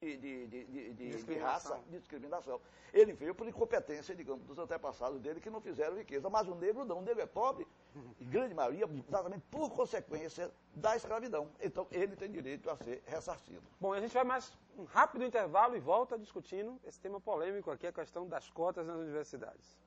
de raça, de discriminação. Ele veio por incompetência, digamos, dos antepassados dele que não fizeram riqueza. Mas o negro não, o negro é pobre, em grande maioria, exatamente por consequência da escravidão. Então, ele tem direito a ser ressarcido. Bom, a gente vai mais um rápido intervalo e volta discutindo esse tema polêmico aqui, a questão das cotas nas universidades.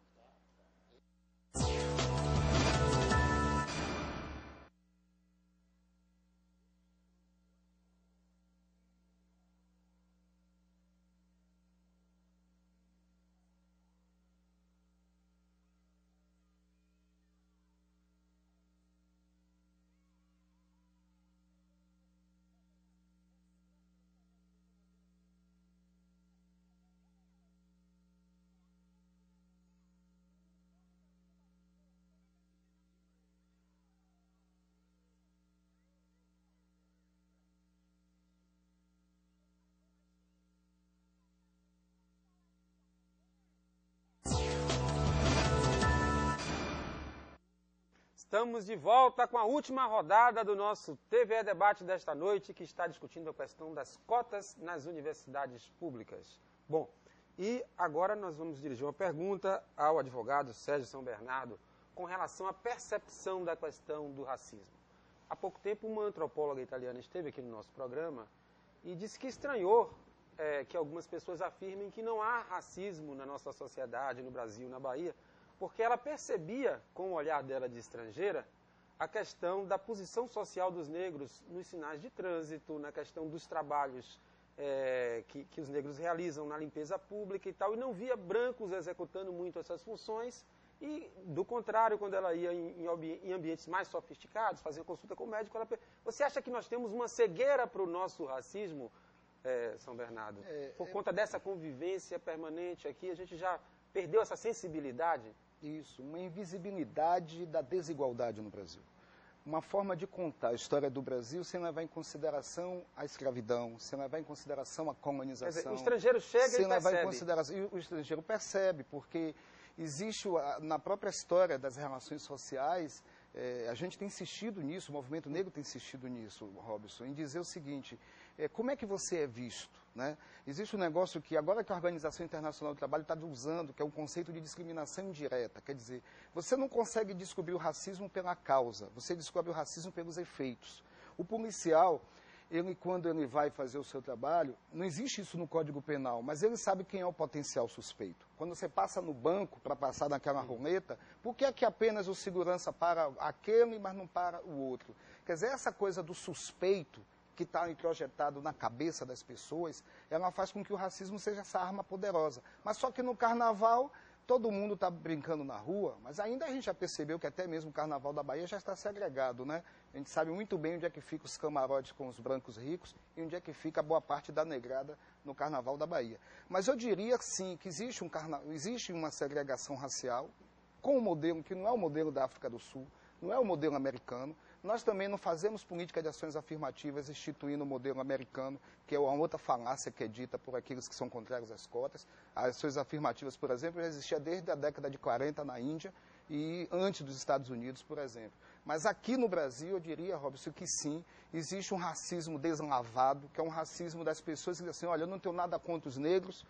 Estamos de volta com a última rodada do nosso TVE Debate desta noite, que está discutindo a questão das cotas nas universidades públicas. Bom, e agora nós vamos dirigir uma pergunta ao advogado Sérgio São Bernardo com relação à percepção da questão do racismo. Há pouco tempo, uma antropóloga italiana esteve aqui no nosso programa e disse que estranhou que algumas pessoas afirmem que não há racismo na nossa sociedade, no Brasil, na Bahia, porque ela percebia, com o olhar dela de estrangeira, a questão da posição social dos negros nos sinais de trânsito, na questão dos trabalhos que os negros realizam na limpeza pública e tal, e não via brancos executando muito essas funções, e, do contrário, quando ela ia em ambientes mais sofisticados, fazia consulta com o médico, você acha que nós temos uma cegueira para o nosso racismo, São Bernardo? Por conta dessa convivência permanente aqui, a gente já perdeu essa sensibilidade? Isso, uma invisibilidade da desigualdade no Brasil. Uma forma de contar a história do Brasil sem levar em consideração a escravidão, sem levar em consideração a colonização. Quer dizer, o estrangeiro chega e percebe. Em consideração, e o estrangeiro percebe, porque existe, na própria história das relações sociais, a gente tem insistido nisso, o movimento negro tem insistido nisso, Robson, em dizer o seguinte, como é que você é visto? Né? Existe um negócio que, agora que a Organização Internacional do Trabalho está usando, que é o conceito de discriminação indireta, quer dizer, você não consegue descobrir o racismo pela causa, você descobre o racismo pelos efeitos. O policial, quando ele vai fazer o seu trabalho, não existe isso no Código Penal, mas ele sabe quem é o potencial suspeito. Quando você passa no banco para passar naquela roleta, por que é que apenas o segurança para aquele, mas não para o outro? Quer dizer, essa coisa do suspeito que está introjetado na cabeça das pessoas, ela faz com que o racismo seja essa arma poderosa. Mas só que no carnaval, todo mundo está brincando na rua, mas ainda a gente já percebeu que até mesmo o carnaval da Bahia já está segregado, né? A gente sabe muito bem onde é que fica os camarotes com os brancos ricos e onde é que fica a boa parte da negrada no carnaval da Bahia. Mas eu diria sim que existe uma segregação racial com um modelo que não é o modelo da África do Sul, não é o modelo americano. Nós também não fazemos política de ações afirmativas instituindo o modelo americano, que é uma outra falácia que é dita por aqueles que são contrários às cotas. As ações afirmativas, por exemplo, já existia desde a década de 40 na Índia e antes dos Estados Unidos, por exemplo. Mas aqui no Brasil, eu diria, Robson, que sim, existe um racismo deslavado, que é um racismo das pessoas que dizem assim, olha, eu não tenho nada contra os negros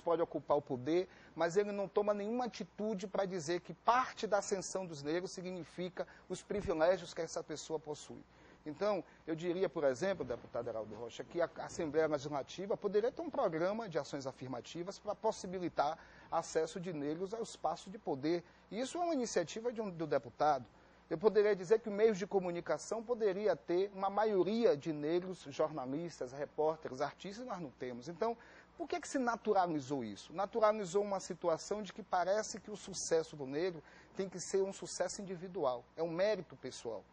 podem ocupar o poder, mas ele não toma nenhuma atitude para dizer que parte da ascensão dos negros significa os privilégios que essa pessoa possui. Então, eu diria, por exemplo, deputado Heraldo Rocha, que a Assembleia Legislativa poderia ter um programa de ações afirmativas para possibilitar acesso de negros ao espaço de poder. E isso é uma iniciativa do deputado. Eu poderia dizer que os meios de comunicação poderia ter uma maioria de negros, jornalistas, repórteres, artistas, nós não temos. Então, por que se naturalizou isso? Naturalizou uma situação de que parece que o sucesso do negro tem que ser um sucesso individual, é um mérito pessoal.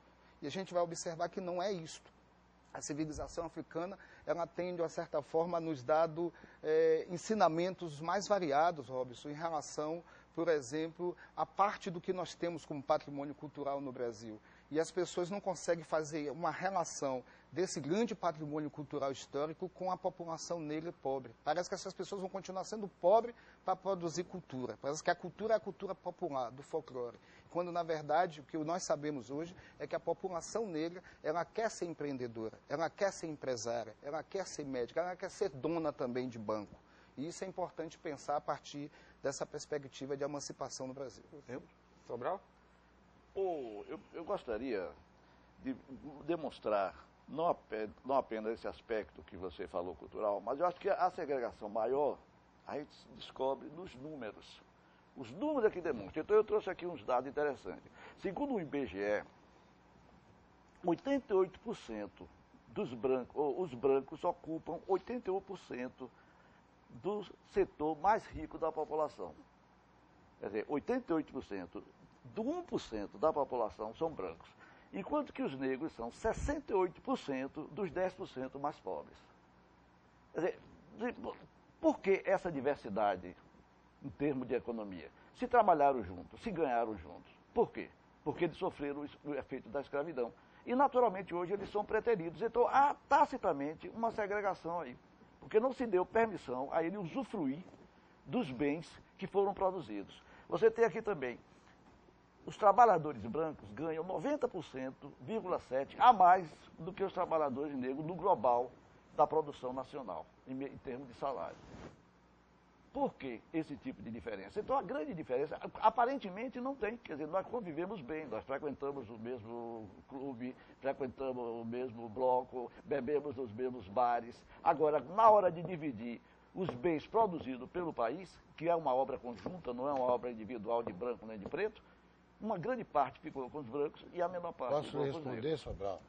E a gente vai observar que não é isto. A civilização africana, ela tem, de uma certa forma, nos dado ensinamentos mais variados, Robson, em relação, por exemplo, à parte do que nós temos como patrimônio cultural no Brasil. e as pessoas não conseguem fazer uma relação desse grande patrimônio cultural histórico com a população negra e pobre. Parece que essas pessoas vão continuar sendo pobres para produzir cultura. Parece que a cultura é a cultura popular, do folclore. Quando, na verdade, o que nós sabemos hoje é que a população negra, ela quer ser empreendedora, ela quer ser empresária, ela quer ser médica, ela quer ser dona também de banco. E isso é importante pensar a partir dessa perspectiva de emancipação no Brasil. Sobral? Eu gostaria de demonstrar, não apenas esse aspecto que você falou cultural, mas eu acho que a segregação maior a gente descobre nos números. Os números é que demonstram. Então eu trouxe aqui uns dados interessantes. Segundo o IBGE, 88% os brancos ocupam 81% do setor mais rico da população. Quer dizer, 88% do 1% da população são brancos. Enquanto que os negros são 68% dos 10% mais pobres. Quer dizer, por que essa diversidade em termos de economia? Se trabalharam juntos, se ganharam juntos. Por quê? Porque eles sofreram o efeito da escravidão. E, naturalmente, hoje eles são preteridos. Então, há tacitamente uma segregação aí. Porque não se deu permissão a ele usufruir dos bens que foram produzidos. Você tem aqui também, os trabalhadores brancos ganham 90,7% a mais do que os trabalhadores negros no global da produção nacional, em termos de salário. Por que esse tipo de diferença? Então, a grande diferença, aparentemente, não tem. Quer dizer, nós convivemos bem, nós frequentamos o mesmo clube, frequentamos o mesmo bloco, bebemos nos mesmos bares. Agora, na hora de dividir os bens produzidos pelo país, que é uma obra conjunta, não é uma obra individual de branco nem de preto, uma grande parte ficou com os brancos e a menor parte ficou com os negros. Posso responder, Sobral?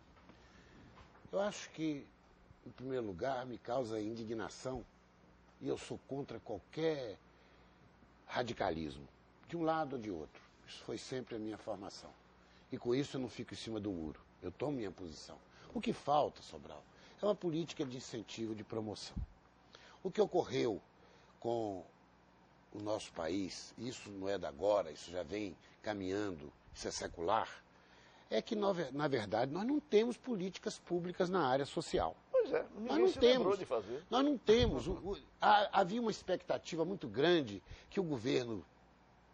Eu acho que, em primeiro lugar, me causa indignação, e eu sou contra qualquer radicalismo, de um lado ou de outro. Isso foi sempre a minha formação. E com isso eu não fico em cima do muro, eu tomo minha posição. O que falta, Sobral, é uma política de incentivo, de promoção. O que ocorreu com o nosso país, isso não é de agora, isso já vem caminhando, isso é secular, é que, na verdade, nós não temos políticas públicas na área social. Pois é, ninguém se lembrou de fazer. Nós não temos. Havia uma expectativa muito grande que o governo,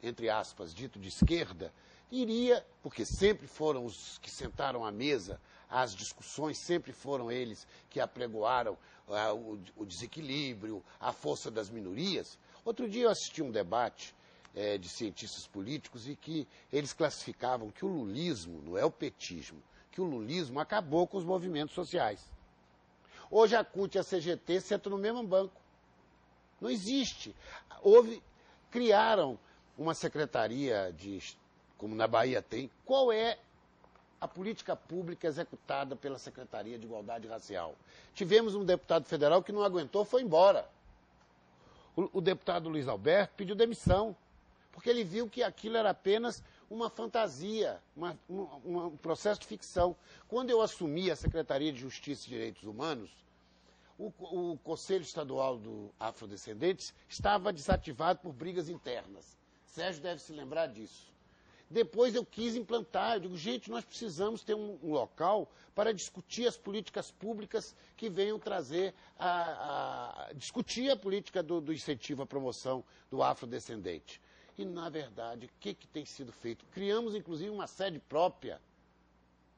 entre aspas, dito de esquerda, iria, porque sempre foram os que sentaram à mesa, as discussões sempre foram eles que apregoaram o desequilíbrio, a força das minorias. Outro dia eu assisti um debate de cientistas políticos e que eles classificavam que o lulismo, não é o petismo, que o lulismo acabou com os movimentos sociais. Hoje a CUT e a CGT sentam no mesmo banco. Não existe. Criaram uma secretaria, como na Bahia tem. Qual é a política pública executada pela Secretaria de Igualdade Racial? Tivemos um deputado federal que não aguentou, foi embora. O deputado Luiz Alberto pediu demissão, porque ele viu que aquilo era apenas uma fantasia, um processo de ficção. Quando eu assumi a Secretaria de Justiça e Direitos Humanos, o Conselho Estadual do Afrodescendentes estava desativado por brigas internas. Sérgio deve se lembrar disso. Depois eu quis implantar, eu digo, gente, nós precisamos ter um local para discutir as políticas públicas que venham trazer, discutir a política do incentivo à promoção do afrodescendente. E, na verdade, o que tem sido feito? Criamos, inclusive, uma sede própria.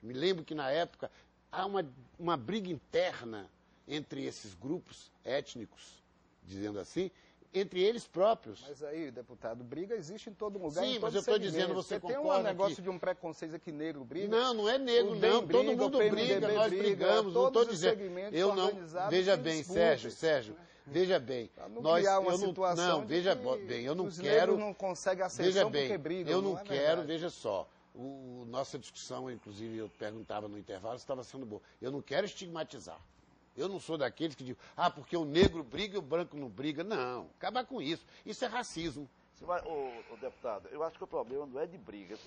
Me lembro que, na época, há uma briga interna entre esses grupos étnicos, dizendo assim, entre eles próprios. Mas aí, deputado, briga existe em todo lugar. Sim, mas eu estou dizendo, você concorda tem um negócio de um preconceito que negro briga? Não, não é negro, não. Todo mundo briga, nós brigamos, não estou dizendo. Eu não. Veja bem, Sérgio, veja bem. Veja bem, eu não quero. Não consegue ascensão porque brigam. Eu não quero, veja só. Nossa discussão, inclusive, eu perguntava no intervalo, estava sendo boa. Eu não quero estigmatizar. Eu não sou daqueles que dizem, porque o negro briga e o branco não briga. Não, acabar com isso. Isso é racismo. Deputado, eu acho que o problema não é de briga.